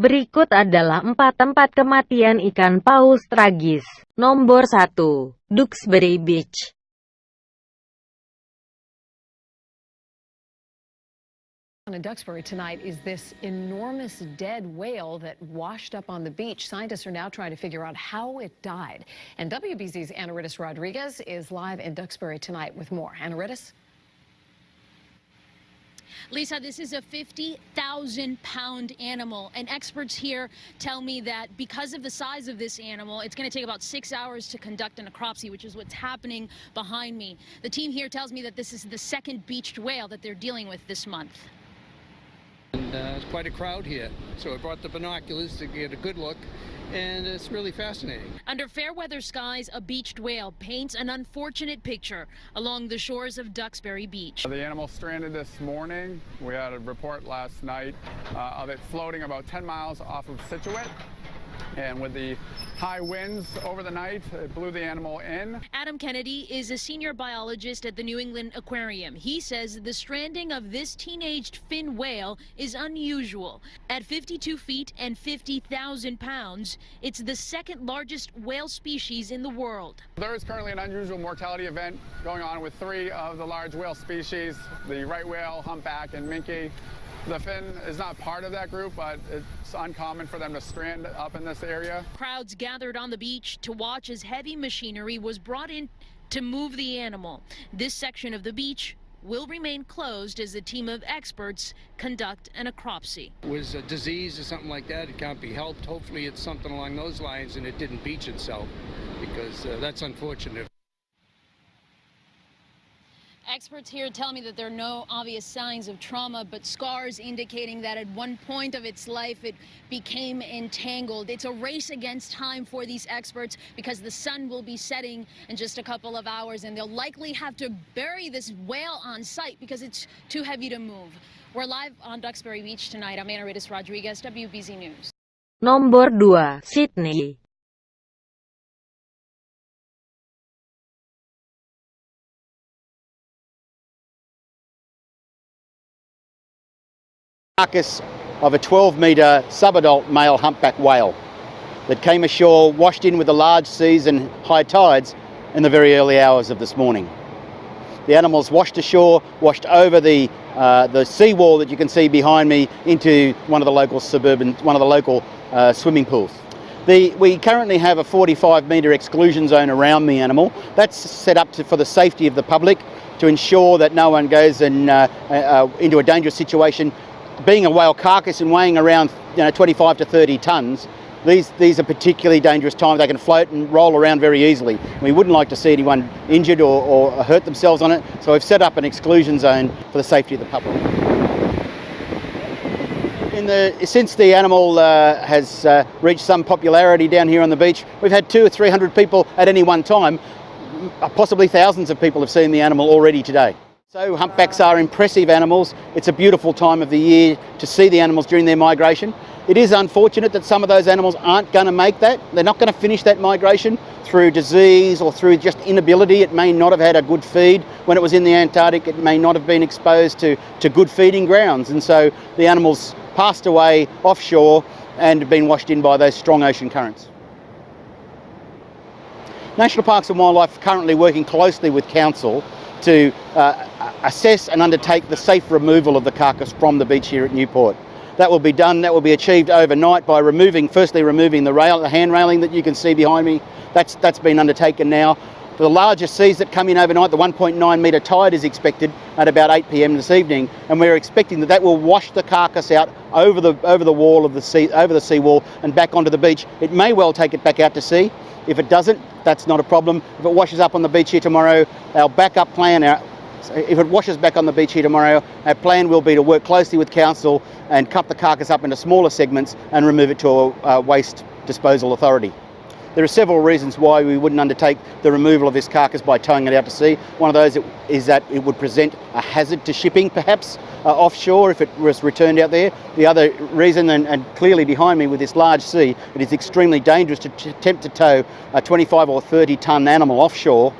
Berikut adalah 4 tempat kematian ikan paus tragis. Nomor 1. Duxbury Beach. In Duxbury tonight is this enormous dead whale that washed up on the beach. Scientists are now trying to figure out how it died. And WBZ's Anaritis Rodriguez is live in Duxbury tonight with more. Anaritis? Lisa, this is a 50,000-pound animal, and experts here tell me that because of the size of this animal, it's going to take about 6 hours to conduct a necropsy, which is what's happening behind me. The team here tells me that this is the second beached whale that they're dealing with this month. And it's quite a crowd here, so I brought the binoculars to get a good look, and it's really fascinating. Under fair weather skies, a beached whale paints an unfortunate picture along the shores of Duxbury Beach. The animal stranded this morning. We had a report last night of it floating about 10 miles off of Scituate. And with the high winds over the night, it blew the animal in. Adam Kennedy is a senior biologist at the New England Aquarium. He says the stranding of this teenaged fin whale is unusual. At 52 feet and 50,000 pounds, it's the second largest whale species in the world. There is currently an unusual mortality event going on with 3 of the large whale species, the right whale, humpback, and minke. The fin is not part of that group, but it's uncommon for them to strand up in this area. Crowds gathered on the beach to watch as heavy machinery was brought in to move the animal. This section of the beach will remain closed as a team of experts conduct a necropsy. It was a disease or something like that. It can't be helped. Hopefully it's something along those lines and it didn't beach itself, because that's unfortunate. Experts here tell me that there are no obvious signs of trauma, but scars indicating that at one point of its life it became entangled. It's a race against time for these experts because the sun will be setting in just a couple of hours, and they'll likely have to bury this whale on site because it's too heavy to move. We're live on Duxbury Beach tonight. I'm Anaritis Rodriguez, WBZ News. Nomor 2. Sydney. Carcass of a 12-metre subadult male humpback whale that came ashore, washed in with the large seas and high tides in the very early hours of this morning. The animals washed ashore, washed over the seawall that you can see behind me into one of the local swimming pools. We currently have a 45-metre exclusion zone around the animal. That's set up for the safety of the public, to ensure that no one goes into a dangerous situation. Being a whale carcass and weighing around 25 to 30 tonnes, these are particularly dangerous times. They can float and roll around very easily. We wouldn't like to see anyone injured or hurt themselves on it, so we've set up an exclusion zone for the safety of the public. Since the animal has reached some popularity down here on the beach, we've had 200 or 300 people at any one time. Possibly thousands of people have seen the animal already today. So humpbacks are impressive animals. It's a beautiful time of the year to see the animals during their migration. It is unfortunate that some of those animals aren't going to make that. They're not going to finish that migration through disease or through just inability. It may not have had a good feed when it was in the Antarctic. It may not have been exposed to good feeding grounds. And so the animals passed away offshore and have been washed in by those strong ocean currents. National Parks and Wildlife are currently working closely with Council to assess and undertake the safe removal of the carcass from the beach here at Newport. That will be done, that will be achieved overnight by firstly removing the hand railing that you can see behind me. That's been undertaken now. For the larger seas that come in overnight, the 1.9 metre tide is expected at about 8 p.m. this evening, and we're expecting that will wash the carcass out over the wall of the sea, over the seawall and back onto the beach. It may well take it back out to sea. If it doesn't, that's not a problem. If it washes up on the beach here tomorrow, our backup plan, if it washes back on the beach here tomorrow, our plan will be to work closely with Council and cut the carcass up into smaller segments and remove it to a waste disposal authority. There are several reasons why we wouldn't undertake the removal of this carcass by towing it out to sea. One of those is that it would present a hazard to shipping, perhaps, offshore if it was returned out there. The other reason, and clearly behind me with this large sea, it is extremely dangerous to attempt to tow a 25 or 30 tonne animal offshore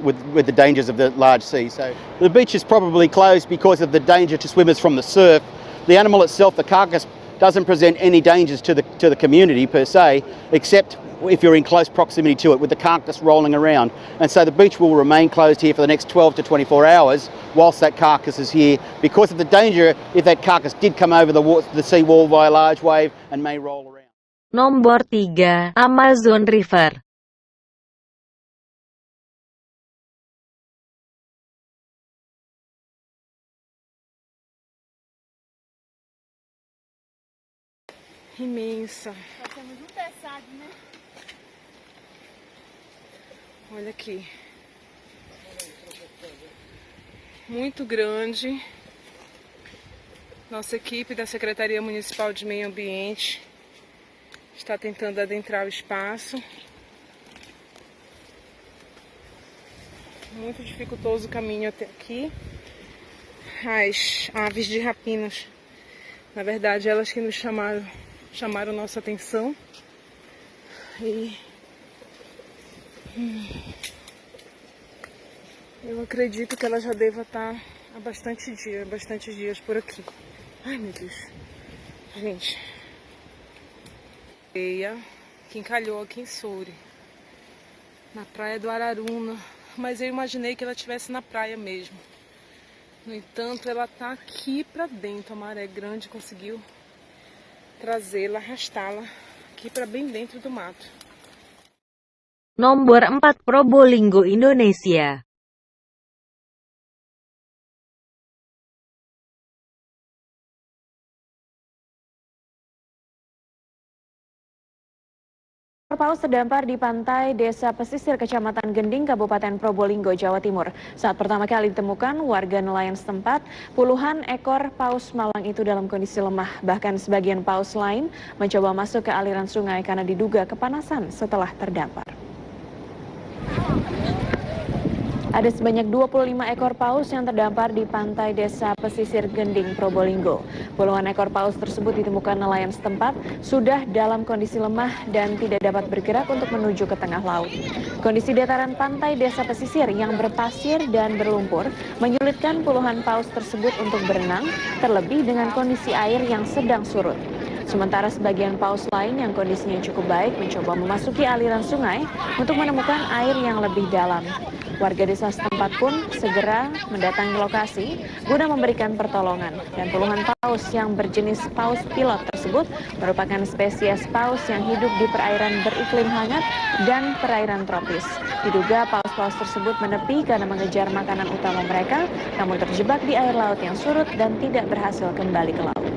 with the dangers of the large sea. So the beach is probably closed because of the danger to swimmers from the surf. The animal itself, the carcass, doesn't present any dangers to the community per se, except if you're in close proximity to it with the carcass rolling around. And so the beach will remain closed here for the next 12 to 24 hours whilst that carcass is here, because of the danger if that carcass did come over the seawall via large wave and may roll around. Nomor 3. Amazon River. Imensa. Olha aqui. Muito grande. Nossa equipe da Secretaria Municipal de Meio Ambiente está tentando adentrar o espaço. Muito dificultoso o caminho até aqui. As aves de rapinas, na verdade, elas que nos chamaram nossa atenção. E eu acredito que ela já deva estar há bastantes dias por aqui. Ai, meu Deus. Gente, que encalhou aqui em Soure, na praia do Araruna, mas eu imaginei que ela estivesse na praia mesmo. No entanto, ela está aqui para dentro. A maré grande conseguiu trazê-la, arrastá-la aqui para bem dentro do mato. Nomor 4. Probolinggo, Indonesia. Ikan paus terdampar di pantai Desa Pesisir, Kecamatan Gending, Kabupaten Probolinggo, Jawa Timur. Saat pertama kali ditemukan warga nelayan setempat, puluhan ekor paus malang itu dalam kondisi lemah. Bahkan sebagian paus lain mencoba masuk ke aliran sungai karena diduga kepanasan setelah terdampar. Ada sebanyak 25 ekor paus yang terdampar di pantai Desa Pesisir Gending, Probolinggo. Puluhan ekor paus tersebut ditemukan nelayan setempat sudah dalam kondisi lemah dan tidak dapat bergerak untuk menuju ke tengah laut. Kondisi dataran pantai Desa Pesisir yang berpasir dan berlumpur menyulitkan puluhan paus tersebut untuk berenang, terlebih dengan kondisi air yang sedang surut. Sementara sebagian paus lain yang kondisinya cukup baik mencoba memasuki aliran sungai untuk menemukan air yang lebih dalam. Warga desa setempat pun segera mendatangi lokasi guna memberikan pertolongan, dan puluhan paus yang berjenis paus pilot tersebut merupakan spesies paus yang hidup di perairan beriklim hangat dan perairan tropis. Diduga paus-paus tersebut menepi karena mengejar makanan utama mereka, namun terjebak di air laut yang surut dan tidak berhasil kembali ke laut.